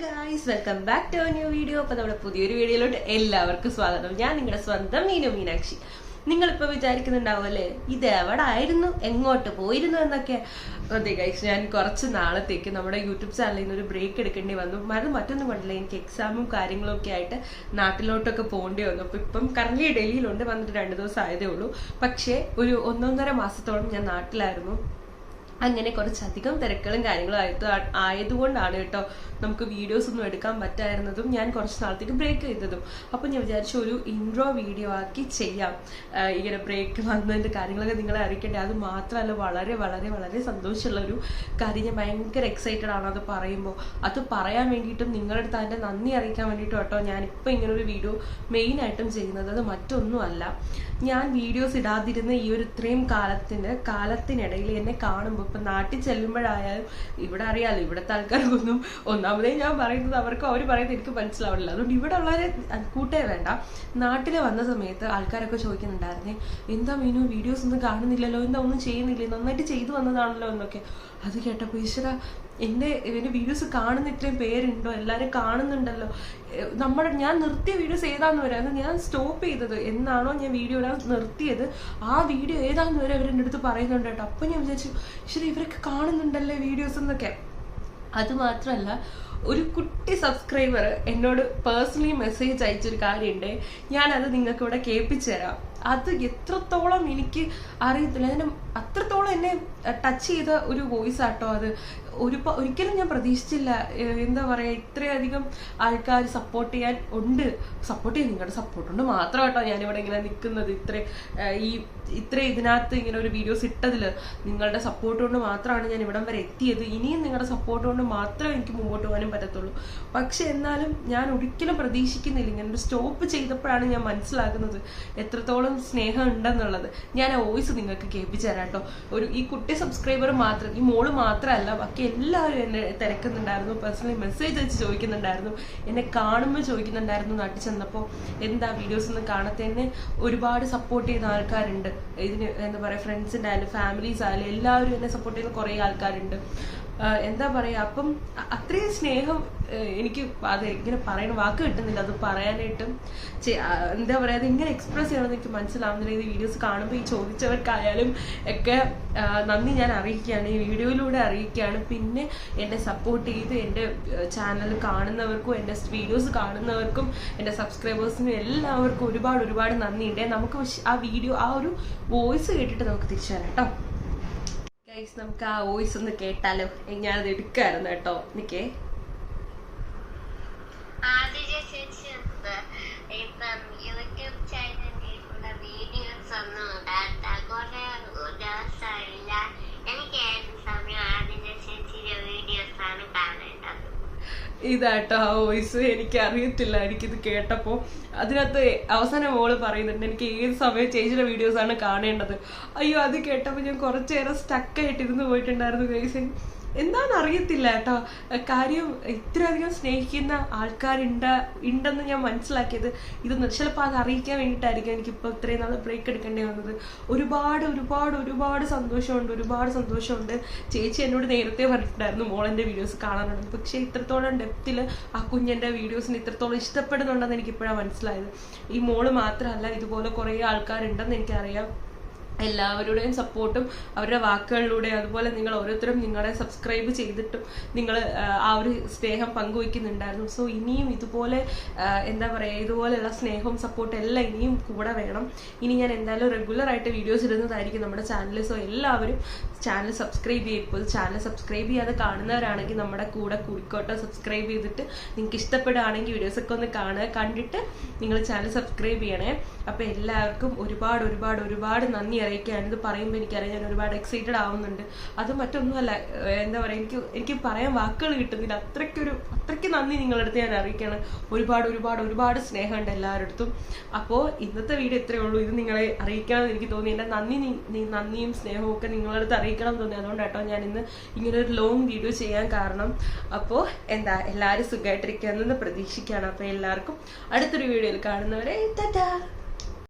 Guys, welcome back to new video. അപ്പോൾ നമ്മുടെ പുതിയൊരു വീഡിയോയിലോട്ട് എല്ലാവർക്കും സ്വാഗതം. ഞാൻ നിങ്ങളുടെ സ്വന്തം മീനു മീനാക്ഷി. നിങ്ങളിപ്പോൾ വിചാരിക്കുന്നുണ്ടാവും അല്ലേ, ഇത് എവിടായിരുന്നു, എങ്ങോട്ട് പോയിരുന്നു എന്നൊക്കെ. അതെ ഗൈസ്, ഞാൻ കുറച്ച് നാളത്തേക്ക് നമ്മുടെ യൂട്യൂബ് ചാനലിൽ നിന്ന് ഒരു ബ്രേക്ക് എടുക്കേണ്ടി വന്നു. മറ്റൊന്നും കൊണ്ടില്ല, എനിക്ക് എക്സാമും കാര്യങ്ങളും ഒക്കെ ആയിട്ട് നാട്ടിലോട്ടൊക്കെ പോകേണ്ടി വന്നു. അപ്പോൾ ഇപ്പം കറന്റ് ഡൽഹിയിലുണ്ട്, വന്നിട്ട് 2 ദിവസം ആയതേ ഉള്ളൂ. പക്ഷേ ഒരു 1.5 മാസത്തോളം ഞാൻ നാട്ടിലായിരുന്നു. അങ്ങനെ കുറച്ചധികം തിരക്കുകളും കാര്യങ്ങളും ആയതുകൊണ്ടാണ് കേട്ടോ നമുക്ക് വീഡിയോസ് ഒന്നും എടുക്കാൻ പറ്റായിരുന്നതും ഞാൻ കുറച്ച് നാളത്തേക്ക് ബ്രേക്ക് ചെയ്തതും. അപ്പം ഞാൻ വിചാരിച്ചു ഒരു ഇൻട്രോ വീഡിയോ ആക്കി ചെയ്യാം. ഇങ്ങനെ ബ്രേക്ക് വന്നതിൻ്റെ കാര്യങ്ങളൊക്കെ നിങ്ങളെ അറിയിക്കണ്ടേ. അത് മാത്രമല്ല, വളരെ വളരെ വളരെ സന്തോഷമുള്ളൊരു കാര്യം. ഞാൻ ഭയങ്കര എക്സൈറ്റഡ് ആണ് അത് പറയുമ്പോൾ. അത് പറയാൻ വേണ്ടിയിട്ടും നിങ്ങളുടെ അടുത്ത് അതിൻ്റെ നന്ദി അറിയിക്കാൻ വേണ്ടിയിട്ടും കേട്ടോ ഞാനിപ്പോൾ ഇങ്ങനൊരു വീഡിയോ മെയിനായിട്ടും ചെയ്യുന്നത്. അത് മറ്റൊന്നുമല്ല, ഞാൻ വീഡിയോസ് ഇടാതിരുന്ന ഈ ഒരു ഇത്രയും കാലത്തിനിടയിൽ എന്നെ കാണുമ്പോൾ, ഇപ്പം നാട്ടിൽ ചെല്ലുമ്പോഴായാലും ഇവിടെ അറിയാലോ, ഇവിടുത്തെ ആൾക്കാർക്കൊന്നും ഒന്നാമതേ ഞാൻ പറയുന്നത് അവർക്കും അവർ പറയുന്നത് എനിക്ക് മനസ്സിലാവില്ല. അതുകൊണ്ട് ഇവിടെ ഉള്ളവരെ കൂട്ടേ വേണ്ട. നാട്ടിൽ വന്ന സമയത്ത് ആൾക്കാരൊക്കെ ചോദിക്കുന്നുണ്ടായിരുന്നേ, എന്താ മീനു വീഡിയോസ് ഒന്നും കാണുന്നില്ലല്ലോ, എന്താ ഒന്നും ചെയ്യുന്നില്ലേ, നന്നായിട്ട് ചെയ്തു വന്നതാണല്ലോ എന്നൊക്കെ. അത് കേട്ടപ്പോൾ ഈശ്വര, എൻ്റെ വീഡിയോസ് കാണുന്ന ഇത്രയും പേരുണ്ടോ, എല്ലാവരും കാണുന്നുണ്ടല്ലോ. ഞാൻ നിർത്തിയ വീഡിയോസ് ഏതാന്ന് വരെ, അത് ഞാൻ സ്റ്റോപ്പ് ചെയ്തത് എന്നാണോ ഞാൻ വീഡിയോ ഇടാൻ നിർത്തിയത്, ആ വീഡിയോ ഏതാന്ന് വരെ അവരെൻ്റെ അടുത്ത് പറയുന്നുണ്ട് കേട്ടോ. അപ്പം ഞാൻ വിചാരിച്ചു, ശരി ഇവരൊക്കെ കാണുന്നുണ്ടല്ലേ വീഡിയോസ് എന്നൊക്കെ. അതുമാത്രമല്ല, ഒരു കുട്ടി സബ്സ്ക്രൈബർ എന്നോട് പേഴ്സണലി മെസ്സേജ് അയച്ചൊരു കാര്യമുണ്ട്. ഞാനത് നിങ്ങൾക്ക് ഇവിടെ കേൾപ്പിച്ചു തരാം. അത് എത്രത്തോളം എനിക്ക് അറിയത്തില്ല, അതിന് അത്രത്തോളം എന്നെ ടച്ച് ചെയ്ത ഒരു വോയിസ് ആട്ടോ അത്. ഒരിക്കലും ഞാൻ പ്രതീക്ഷിച്ചില്ല. എന്താ പറയുക, ഇത്രയധികം ആൾക്കാർ സപ്പോർട്ട് ചെയ്യാൻ നിങ്ങളുടെ സപ്പോർട്ട് കൊണ്ട് മാത്രം കേട്ടോ ഞാനിവിടെ ഇങ്ങനെ നിൽക്കുന്നത്. ഇത്ര ഇതിനകത്ത് ഇങ്ങനെ ഒരു വീഡിയോസ് ഇട്ടതിൽ നിങ്ങളുടെ സപ്പോർട്ട് കൊണ്ട് മാത്രമാണ് ഞാൻ ഇവിടം വരെ എത്തിയത്. ഇനിയും നിങ്ങളുടെ സപ്പോർട്ട് കൊണ്ട് മാത്രമേ എനിക്ക് മുമ്പോട്ട് പോകാനും പറ്റത്തുള്ളൂ. പക്ഷെ എന്നാലും ഞാൻ ഒരിക്കലും പ്രതീക്ഷിക്കുന്നില്ല. ഇങ്ങനെ സ്റ്റോപ്പ് ചെയ്തപ്പോഴാണ് ഞാൻ മനസ്സിലാക്കുന്നത് എത്രത്തോളം സ്നേഹം ഉണ്ടെന്നുള്ളത്. ഞാൻ ആ വോയിസ് നിങ്ങൾക്ക് കേൾപ്പിച്ചു തരാം കേട്ടോ. ഈ കുട്ടി സബ്സ്ക്രൈബർ മാത്രം, ഈ മോള് മാത്രമല്ല, ബാക്കി എല്ലാവരും എന്നെ തിരക്കുന്നുണ്ടായിരുന്നു, പേഴ്സണലി മെസ്സേജ് അയച്ച് ചോദിക്കുന്നുണ്ടായിരുന്നു, എന്നെ കാണുമ്പോൾ ചോദിക്കുന്നുണ്ടായിരുന്നു. നാട്ടിൽ ചെന്നപ്പോൾ എന്താ വീഡിയോസ് ഒന്നും കാണാത്തന്നെ. ഒരുപാട് സപ്പോർട്ട് ചെയ്യുന്ന ആൾക്കാരുണ്ട് ഇതിന്. എന്താ പറയുക, ഫ്രണ്ട്സിൻ്റെ ആയാലും ഫാമിലീസ് ആയാലും എല്ലാവരും എന്നെ സപ്പോർട്ട് ചെയ്യുന്ന കുറേ ആൾക്കാരുണ്ട്. എന്താ പറയുക, അപ്പം അത്രയും സ്നേഹം എനിക്ക് അത് ഇങ്ങനെ പറയണ വാക്ക് കിട്ടുന്നില്ല. അത് പറയാനായിട്ടും എന്താ പറയുക, അത് ഇങ്ങനെ എക്സ്പ്രസ് ചെയ്യണമെന്ന് എനിക്ക് മനസ്സിലാവുന്നില്ല. ഈ വീഡിയോസ് കാണുമ്പോൾ ഈ ചോദിച്ചവർക്കായാലും ഒക്കെ നന്ദി ഞാൻ അറിയിക്കുകയാണ്, ഈ വീഡിയോയിലൂടെ അറിയിക്കുകയാണ്. പിന്നെ എന്നെ സപ്പോർട്ട് ചെയ്ത് എൻ്റെ ചാനൽ കാണുന്നവർക്കും എൻ്റെ വീഡിയോസ് കാണുന്നവർക്കും എൻ്റെ സബ്സ്ക്രൈബേഴ്സിനും എല്ലാവർക്കും ഒരുപാട് ഒരുപാട് നന്ദിയുണ്ട്. നമുക്ക് ആ ഒരു വോയിസ് കേട്ടിട്ട് നമുക്ക് തിരിച്ചു വരാം കേട്ടോ. ഗൈസ്, നമുക്ക് ആ വോയിസ് ഒന്ന് കേട്ടാലോ. ഞാനത് എടുക്കായിരുന്നു കേട്ടോ. നിക്കേ, യൂട്യൂബ് ചാനലിലുള്ള വീഡിയോസ് ഒന്നും ഇടാത്ത കുറെ ദിവസമില്ല. എനിക്ക് ഏത് സമയം ആദ്യ ചേച്ചിയുടെ വീഡിയോസ് ആണ് കാണേണ്ടത്. ഇതാട്ടോ ആ വോയിസ്. എനിക്ക് അറിയത്തില്ല, എനിക്കിത് കേട്ടപ്പോൾ അതിനകത്ത് അവസാനം മോള് പറയുന്നുണ്ട്, എനിക്ക് ഏത് സമയം ചേച്ചിയുടെ വീഡിയോസ് ആണ് കാണേണ്ടത്. അയ്യോ, അത് കേട്ടപ്പോൾ ഞാൻ കുറച്ചു നേരം സ്റ്റക്കായിട്ടിരുന്ന് പോയിട്ടുണ്ടായിരുന്നു ഗൈസ്. എന്താണെന്ന് അറിയത്തില്ല കേട്ടോ. കാര്യം ഇത്രയധികം സ്നേഹിക്കുന്ന ഉണ്ടെന്ന് ഞാൻ മനസ്സിലാക്കിയത് ഇതൊന്നും ചിലപ്പോൾ അത് അറിയിക്കാൻ വേണ്ടിയിട്ടായിരിക്കും എനിക്കിപ്പോൾ ഇത്രയും നാൾ ബ്രേക്ക് എടുക്കേണ്ടി വന്നത്. ഒരുപാട് ഒരുപാട് ഒരുപാട് സന്തോഷമുണ്ട്. ചേച്ചി എന്നോട് നേരത്തെ പറഞ്ഞിട്ടുണ്ടായിരുന്നു മോളെൻ്റെ വീഡിയോസ് കാണാനുണ്ട്. പക്ഷേ ഇത്രത്തോളം ഡെപ്തിൽ ആ കുഞ്ഞൻ്റെ വീഡിയോസിന് ഇത്രത്തോളം ഇഷ്ടപ്പെടുന്നുണ്ടെന്ന് എനിക്കിപ്പോഴാണ് മനസ്സിലായത്. ഈ മോള് മാത്രമല്ല, ഇതുപോലെ കുറേ ആൾക്കാരുണ്ടെന്ന് എനിക്കറിയാം. എല്ലാവരുടെയും സപ്പോർട്ടും അവരുടെ വാക്കുകളിലൂടെ, അതുപോലെ നിങ്ങൾ ഓരോരുത്തരും നിങ്ങളെ സബ്സ്ക്രൈബ് ചെയ്തിട്ടും നിങ്ങൾ ആ ഒരു സ്നേഹം പങ്കുവയ്ക്കുന്നുണ്ടായിരുന്നു. സോ ഇനിയും ഇതുപോലെ എന്താ പറയുക, ഇതുപോലെയുള്ള സ്നേഹവും സപ്പോർട്ടും എല്ലാം ഇനിയും കൂടെ വേണം. ഇനി ഞാൻ എന്തായാലും റെഗുലറായിട്ട് വീഡിയോസ് ഇടുന്നതായിരിക്കും നമ്മുടെ ചാനലിൽ. സോ എല്ലാവരും ചാനൽ സബ്സ്ക്രൈബ് ചെയ്യും. ഇപ്പോൾ ചാനൽ സബ്സ്ക്രൈബ് ചെയ്യാതെ കാണുന്നവരാണെങ്കിൽ നമ്മുടെ കൂടെ കൂടിക്കോട്ടെ. സബ്സ്ക്രൈബ് ചെയ്തിട്ട് നിങ്ങൾക്ക് ഇഷ്ടപ്പെടുകയാണെങ്കിൽ വീഡിയോസൊക്കെ ഒന്ന് കണ്ടിട്ട് നിങ്ങൾ ചാനൽ സബ്സ്ക്രൈബ് ചെയ്യണേ. അപ്പോൾ എല്ലാവർക്കും ഒരുപാട് ഒരുപാട് ഒരുപാട് നന്ദി അറിയിക്കുകയാണ്. ഇത് പറയുമ്പോൾ എനിക്കറിയാം ഞാൻ ഒരുപാട് എക്സൈറ്റഡ് ആവുന്നുണ്ട്. അത് മറ്റൊന്നുമല്ല, എന്താ പറയുക, എനിക്ക് പറയാൻ വാക്കുകൾ കിട്ടുന്നില്ല. അത്രയ്ക്ക് നന്ദി നിങ്ങളുടെ അടുത്ത് ഞാൻ അറിയിക്കുകയാണ്. ഒരുപാട് ഒരുപാട് ഒരുപാട് സ്നേഹമുണ്ട് എല്ലാവരുടെ അടുത്തും. അപ്പോൾ ഇന്നത്തെ വീഡിയോ ഇത്രയേ ഉള്ളൂ. ഇത് നിങ്ങളെ അറിയിക്കണമെന്ന് എനിക്ക് തോന്നി. എൻ്റെ നന്ദിയും സ്നേഹവും ഒക്കെ നിങ്ങളുടെ അടുത്ത് അറിയിക്കണം എന്ന് തോന്നി. അതുകൊണ്ട് കേട്ടോ ഞാൻ ഇന്ന് ഇങ്ങനെ ഒരു ലോങ് വീഡിയോ ചെയ്യാൻ കാരണം. അപ്പോൾ എല്ലാവരും സുഖമായിട്ടിരിക്കുകയെന്ന് പ്രതീക്ഷിക്കുകയാണ്. അപ്പോൾ എല്ലാവർക്കും അടുത്തൊരു വീഡിയോയിൽ കാണുന്നവരെ ടാറ്റാ.